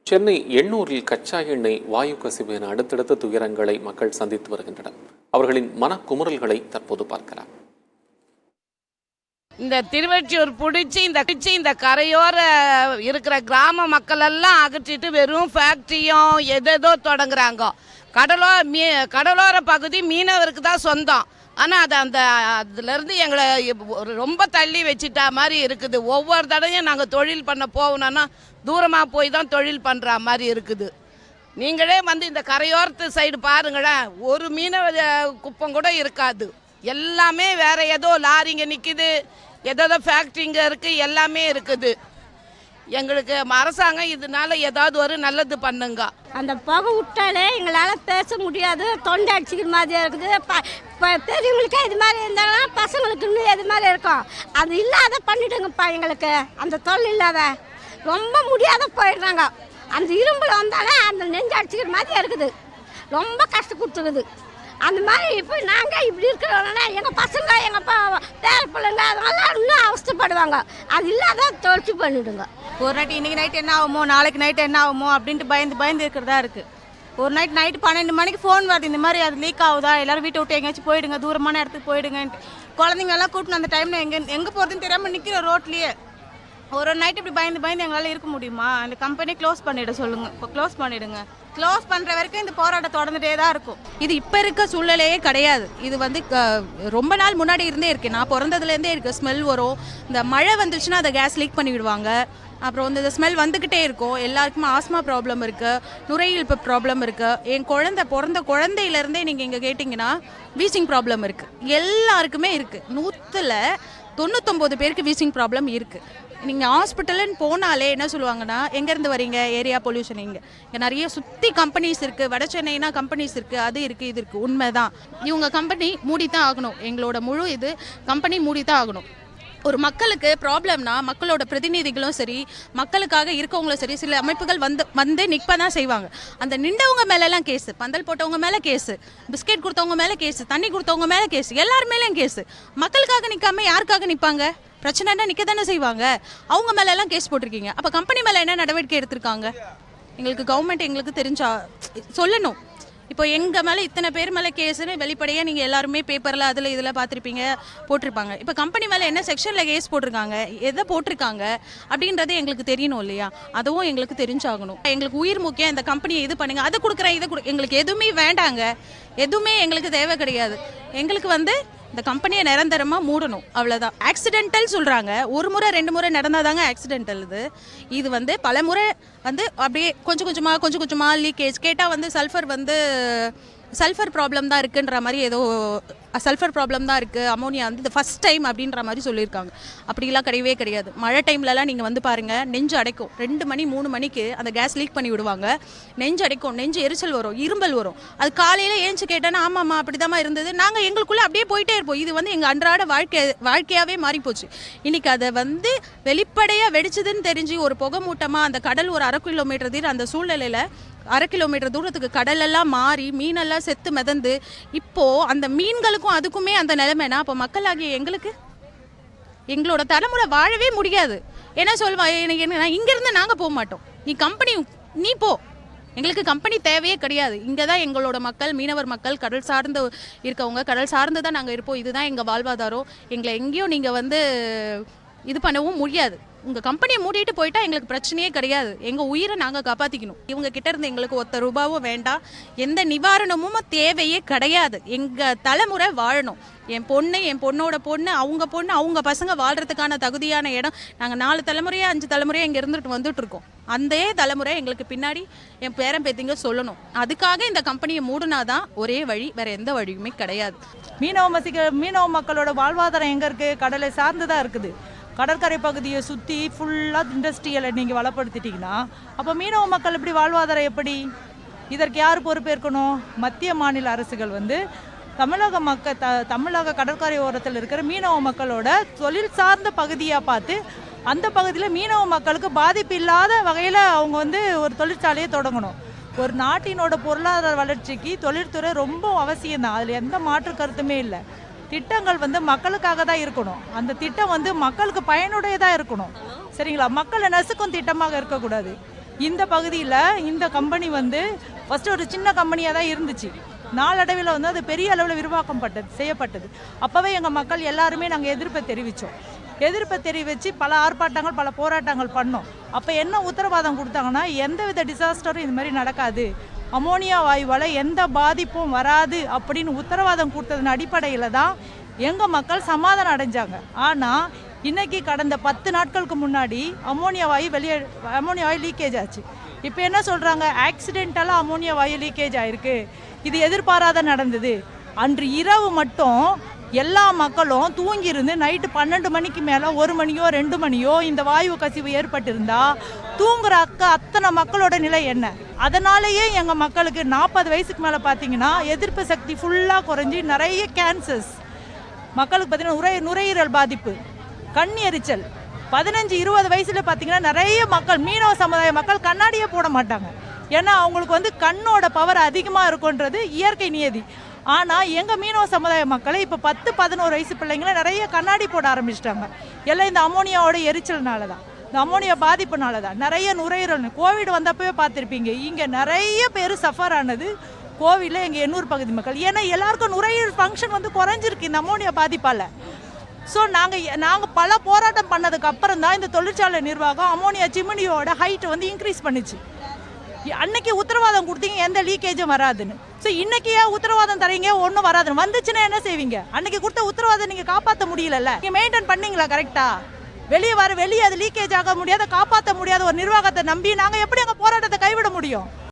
சென்னை எண்ணூரில் கச்சா எண்ணெய் வாயு கசிவு என அடுத்தடுத்த துயரங்களை மக்கள் சந்தித்து வருகின்றனர். அவர்களின் மனக்குமுறல்களை தற்போது பார்க்கலாம். இந்த திருவெற்றியூர் பிடிச்சி இந்த கரையோர இருக்கிற கிராம மக்கள் எல்லாம் அகற்றிட்டு வெறும் ஃபேக்ட்ரியும் எதோ தொடங்குறாங்க. கடலோர பகுதி மீனவருக்கு தான் சொந்தம். ஆனால் அதுலேருந்து எங்களை ரொம்ப தள்ளி வச்சுட்டா மாதிரி இருக்குது. ஒவ்வொரு தடையும் நாங்கள் தொழில் பண்ண போகணுன்னா தூரமாக போய் தான் தொழில் பண்ணுற மாதிரி இருக்குது. நீங்களே வந்து இந்த கரையோரத்து சைடு பாருங்களேன், ஒரு மீனவ குப்பம் கூட இருக்காது. எல்லாமே வேற ஏதோ லாரிங்க நிற்குது, ஏதோ ஃபேக்ட்ரிங்க இருக்குது, எல்லாமே இருக்குது. எங்களுக்கு அரசாங்கம் இதனால ஏதாவது ஒரு நல்லது பண்ணுங்க. அந்த புகை விட்டாலே எங்களால் பேச முடியாது, தொண்டை அடிச்சுக்கிற மாதிரி இருக்குது. பெரியவங்களுக்கு இது மாதிரி இருந்தாங்கன்னா பசங்களுக்கு இன்னும் இது மாதிரி இருக்கும். அது இல்லாத பண்ணிடுங்கப்பா. எங்களுக்கு அந்த தொழில் இல்லாத ரொம்ப முடியாத போயிடுறாங்க. அந்த இரும்பில் வந்தாலே அந்த நெஞ்சு அடிச்சுக்கிற மாதிரி இருக்குது. ரொம்ப கஷ்டம் கொடுத்துருக்குது. அந்த மாதிரி இப்போ நாங்கள் இப்படி இருக்கிறோன்னா எங்கள் பசங்க எங்கள் பேர பிள்ளைங்க அதெல்லாம் இன்னும் அவஸ்தப்படுவாங்க. அது இல்லாத தொழிற்சி பண்ணிவிடுங்க. ஒரு நைட்டு இன்றைக்கி நைட்டு என்ன ஆகுமோ, நாளைக்கு நைட்டு என்ன ஆகுமோ அப்படின்ட்டு பயந்து இருக்கிறதா இருக்குது. ஒரு நைட்டு 12 மணிக்கு ஃபோன் வருது, இந்த மாதிரி அது லீக் ஆகுதா, எல்லோரும் வீட்டை விட்டு எங்கேயாச்சும் போயிடுங்க, தூரமான இடத்துக்கு போயிடுங்கன்ட்டு. குழந்தைங்களெல்லாம் கூட்டின்னு அந்த டைமில் எங்கே போகிறதுன்னு தெரியாமல் நிற்கிற ரோட்லேயே. ஒரு நைட்டு இப்படி பயந்து எங்களால் இருக்க முடியுமா? அந்த கம்பெனி க்ளோஸ் பண்ணிவிட சொல்லுங்கள். இப்போ க்ளோஸ் பண்ணிவிடுங்க. க்ளோஸ் பண்ணுற வரைக்கும் இந்த போராட்டம் தொடர்ந்துட்டே தான் இருக்கும். இது இப்போ இருக்க சூழ்நிலையே கிடையாது. இது வந்து ரொம்ப நாள் முன்னாடி இருந்தே இருக்குது. நான் பிறந்ததுலேருந்தே இருக்குது. ஸ்மெல் வரும். இந்த மழை வந்துச்சுன்னா அதை கேஸ் லீக் பண்ணி விடுவாங்க. அப்புறம் வந்து இந்த ஸ்மெல் வந்துக்கிட்டே இருக்கும். எல்லாருக்குமே ஆஸ்மா ப்ராப்ளம் இருக்குது, நுரையீரல் ப்ராப்ளம் இருக்குது. என் பிறந்த குழந்தையிலேருந்தே நீங்கள் இங்கே கேட்டிங்கன்னா வீசிங் ப்ராப்ளம் இருக்குது. எல்லாருக்குமே இருக்குது. 100ல் 99 பேருக்கு வீசிங் ப்ராப்ளம் இருக்குது. நீங்கள் ஹாஸ்பிட்டலுன்னு போனாலே என்ன சொல்லுவாங்கன்னா, எங்கேருந்து வரீங்க, ஏரியா பொல்யூஷன். இங்கே நிறைய சுற்றி கம்பெனிஸ் இருக்குது. வட சென்னைனா கம்பெனிஸ் இருக்குது, அது இருக்குது, இது இருக்குது. உண்மை தான். இவங்க கம்பெனி மூடி தான் ஆகணும். எங்களோட முழு இது கம்பெனி மூடி தான் ஆகணும். ஒரு மக்களுக்கு ப்ராப்ளம்னா மக்களோட பிரதிநிதிகளும் சரி, மக்களுக்காக இருக்கவங்களும் சரி, சில அமைப்புகள் வந்து நிற்ப தான் செய்வாங்க. அந்த நின்றவங்க மேலெல்லாம் கேஸு, பந்தல் போட்டவங்க மேலே கேஸு, பிஸ்கெட் கொடுத்தவங்க மேலே கேஸு, தண்ணி கொடுத்தவங்க மேலே கேஸு, எல்லார் மேலேயும் கேஸு. மக்களுக்காக நிற்காம யாருக்காக நிற்பாங்க? பிரச்சனைனா நிற்க தானே செய்வாங்க. அவங்க மேலெல்லாம் கேஸ் போட்டிருக்கீங்க. அப்போ கம்பெனி மேலே என்ன நடவடிக்கை எடுத்திருக்காங்க? எங்களுக்கு கவர்மெண்ட் எங்களுக்கு தெரிஞ்சா சொல்லணும். இப்போ எங்கள் மேலே இத்தனை பேர் மேலே கேஸுன்னு வெளிப்படையாக நீங்கள் எல்லாருமே பேப்பரில் இதில் பார்த்துருப்பீங்க, போட்டிருப்பாங்க. இப்போ கம்பெனி மேலே என்ன செக்ஷனில் கேஸ் போட்டிருக்காங்க, எதை போட்டிருக்காங்க அப்படின்றது எங்களுக்கு தெரியணும் இல்லையா? அதுவும் எங்களுக்கு தெரிஞ்சாகணும். எங்களுக்கு உயிர் முக்கியம். இந்த கம்பெனியை இது பண்ணுங்கள், அதை கொடுக்குறேன், எங்களுக்கு எதுவுமே வேண்டாங்க. எதுவுமே எங்களுக்கு தேவை கிடையாது. எங்களுக்கு வந்து இந்த கம்பெனியை நிரந்தரமாக மூடணும், அவ்வளோதான். ஆக்சிடென்டல் சொல்கிறாங்க. ஒரு முறை 2 முறை நடந்தால் தாங்க ஆக்சிடென்டல். இது வந்து பல முறை வந்து அப்படியே கொஞ்சம் கொஞ்சமாக லீக்கேஜ். கேட்டால் வந்து சல்ஃபர் ப்ராப்ளம் தான் இருக்குன்ற மாதிரி, ஏதோ சல்ஃபர் ப்ராப்ளம் தான் இருக்குது, அமோனியா வந்து இது ஃபஸ்ட் டைம் அப்படின்ற மாதிரி சொல்லியிருக்காங்க. அப்படிலாம் கிடையவே கிடையாது. மழை டைம்லலாம் நீங்கள் வந்து பாருங்கள், நெஞ்சு அடைக்கும். 2 மணி 3 மணிக்கு அந்த கேஸ் லீக் பண்ணி விடுவாங்க. நெஞ்சு அடைக்கும், நெஞ்சு எரிச்சல் வரும், இரும்பல் வரும். அது காலையில் ஏஞ்சி கேட்டேன்னா ஆமாம்மா அப்படி தான் இருந்தது. நாங்கள் எங்களுக்குள்ளே அப்படியே போயிட்டே இருப்போம். இது வந்து எங்கள் அன்றாட வாழ்க்கையாகவே மாறிப்போச்சு. இன்றைக்கி அதை வந்து வெளிப்படையாக வெடிச்சதுன்னு தெரிஞ்சு ஒரு புகை மூட்டமாக அந்த கடல் ஒரு 1/2 கிலோமீட்டர் தீர அந்த சூழ்நிலையில் 1/2 கிலோமீட்டர் தூரத்துக்கு கடலெல்லாம் மாறி மீனெல்லாம் செத்து மிதந்து, இப்போது அந்த மீன்களுக்கும் அதுக்குமே அந்த நிலைமைனா, அப்போ மக்களாகிய எங்களோட தலைமுறை வாழவே முடியாது. ஏன்னா இங்கேருந்து நாங்கள் போக மாட்டோம். நீ போ, எங்களுக்கு கம்பெனி தேவையே கிடையாது. இங்கே தான் எங்களோட மக்கள், மீனவர் மக்கள், கடல் சார்ந்து இருக்கவங்க, கடல் சார்ந்து தான் நாங்கள் இருப்போம். இதுதான் எங்கள் வாழ்வாதாரம். எங்களை எங்கேயும் நீங்கள் வந்து இது பண்ணவும் முடியாது. உங்கள் கம்பெனியை மூடிட்டு போயிட்டா எங்களுக்கு பிரச்சனையே கிடையாது. எங்கள் உயிரை நாங்கள் காப்பாற்றிக்கணும். இவங்க கிட்ட இருந்து எங்களுக்கு ஒத்த ரூபாவும் வேண்டாம், எந்த நிவாரணமும் தேவையே கிடையாது. எங்கள் தலைமுறை வாழணும். என் பொண்ணோட பொண்ணு, அவங்க பசங்க வாழ்கிறதுக்கான தகுதியான இடம். நாங்கள் 4 தலைமுறையாக 5 தலைமுறையாக இங்கே இருந்துட்டு வந்துட்டுருக்கோம். அந்த தலைமுறை எங்களுக்கு பின்னாடி என் பேரன் பேத்திங்க சொல்லணும். அதுக்காக இந்த கம்பெனியை மூடினாதான் ஒரே வழி, வேறு எந்த வழியுமே கிடையாது. மீனவ மக்களோட வாழ்வாதாரம் எங்கே இருக்குது? கடலை சார்ந்து தான் இருக்குது. கடற்கரை பகுதியை சுற்றி ஃபுல்லாக இண்டஸ்ட்ரியலை நீங்கள் வளப்படுத்திட்டிங்கன்னா அப்போ மீனவ மக்கள் எப்படி வாழ்வாதாரம் எப்படி? இதற்கு யார் பொறுப்பேற்கணும்? மத்திய மாநில அரசுகள் வந்து தமிழக கடற்கரை ஓரத்தில் இருக்கிற மீனவ மக்களோட தொழில் சார்ந்த பகுதியாக பார்த்து அந்த பகுதியில் மீனவ மக்களுக்கு பாதிப்பு இல்லாத வகையில் அவங்க வந்து ஒரு தொழிற்சாலையை தொடங்கணும். ஒரு நாட்டினோட பொருளாதார வளர்ச்சிக்கு தொழில்துறை ரொம்ப அவசியம்தான். அதில் எந்த மாற்று கருத்துமே இல்லை. திட்டங்கள் வந்து மக்களுக்காக தான் இருக்கணும். அந்த திட்டம் வந்து மக்களுக்கு பயனுடையதாக இருக்கணும். சரிங்களா? மக்களை நசுக்கும் திட்டமாக இருக்கக்கூடாது. இந்த பகுதியில் இந்த கம்பெனி வந்து ஃபஸ்ட்டு ஒரு சின்ன கம்பெனியாக தான் இருந்துச்சு. நாளடைவில் வந்து அது பெரிய அளவில் விரிவாக்கம் செய்யப்பட்டது. அப்போவே எங்கள் மக்கள் எல்லாருமே நாங்கள் எதிர்ப்பை தெரிவித்து பல ஆர்ப்பாட்டங்கள் பல போராட்டங்கள் பண்ணோம். அப்போ என்ன உத்தரவாதம் கொடுத்தாங்கன்னா, எந்தவித டிசாஸ்டரும் இது மாதிரி நடக்காது, அமோனியா வாயுவால் எந்த பாதிப்பும் வராது அப்படின்னு உத்தரவாதம் கொடுத்ததன் அடிப்படையில் தான் எங்கள் மக்கள் சமாதானம் அடைஞ்சாங்க. ஆனால் இன்றைக்கி கடந்த 10 நாட்களுக்கு முன்னாடி அமோனியா வாயு லீக்கேஜ் ஆச்சு. இப்போ என்ன சொல்கிறாங்க, ஆக்சிடென்டலாக அமோனியா வாயு லீக்கேஜ் ஆகிருக்கு, இது எதிர்பாராத நடந்தது. அன்று இரவு மட்டும் எல்லா மக்களும் தூங்கியிருந்து நைட்டு 12 மணிக்கு மேலே 1 மணியோ 2 மணியோ இந்த வாயு கசிவு ஏற்பட்டிருந்தா தூங்குற அத்தனை மக்களோட நிலை என்ன? அதனாலேயே எங்கள் மக்களுக்கு 40 வயசுக்கு மேலே பார்த்தீங்கன்னா எதிர்ப்பு சக்தி ஃபுல்லாக குறைஞ்சி நிறைய கேன்சர்ஸ், மக்களுக்கு பார்த்தீங்கன்னா நுரையீரல் பாதிப்பு, கண் எரிச்சல். 15-20 வயசில் பார்த்தீங்கன்னா நிறைய மக்கள், மீனவ சமுதாய மக்கள் கண்ணாடியே போட மாட்டாங்க. ஏன்னா அவங்களுக்கு வந்து கண்ணோட பவர் அதிகமாக இருக்குன்றது இயற்கை நியதி. ஆனால் எங்கள் மீனவ சமுதாய மக்களை இப்போ 10-11 வயசு பிள்ளைங்களை நிறைய கண்ணாடி போட ஆரம்பிச்சிட்டாங்க. எல்லாம் இந்த அமோனியாவோட எரிச்சல்னால தான், இந்த அமோனியா பாதிப்புனால தான். நிறைய நுரையீரல் கோவிட் வந்தப்பவே பார்த்துருப்பீங்க, இங்கே நிறைய பேர் சஃபர் ஆனது கோவிலில் எங்கள் எண்ணூர் பகுதி மக்கள். ஏன்னா எல்லாருக்கும் நுரையீரல் ஃபங்க்ஷன் வந்து குறைஞ்சிருக்கு இந்த அமோனியா பாதிப்பால். ஸோ நாங்கள் பல போராட்டம் பண்ணதுக்கு அப்புறம் தான் இந்த தொழிற்சாலை நிர்வாகம் அமோனியா சிமினியோட ஹைட் வந்து இன்க்ரீஸ் பண்ணிச்சு. அன்னைக்கு உத்தரவாதம் கொடுத்தீங்க எந்த லீக்கேஜும் வராதுன்னு. ஸோ இன்னைக்கு ஏன் உத்தரவாதம் தரீங்க, ஒன்றும் வராதுன்னு? வந்துச்சுன்னா என்ன செய்வீங்க? அன்னைக்கு கொடுத்த உத்தரவாதம் நீங்கள் காப்பாற்ற முடியலல்ல, நீங்கள் மெயின்டைன் பண்ணீங்களா கரெக்டாக? வெளியே அது லீக்கேஜ் ஆக முடியாத, காப்பாற்ற முடியாத ஒரு நிர்வாகத்தை நம்பி நாங்கள் எப்படி எங்கள் போராட்டத்தை கைவிட முடியும்?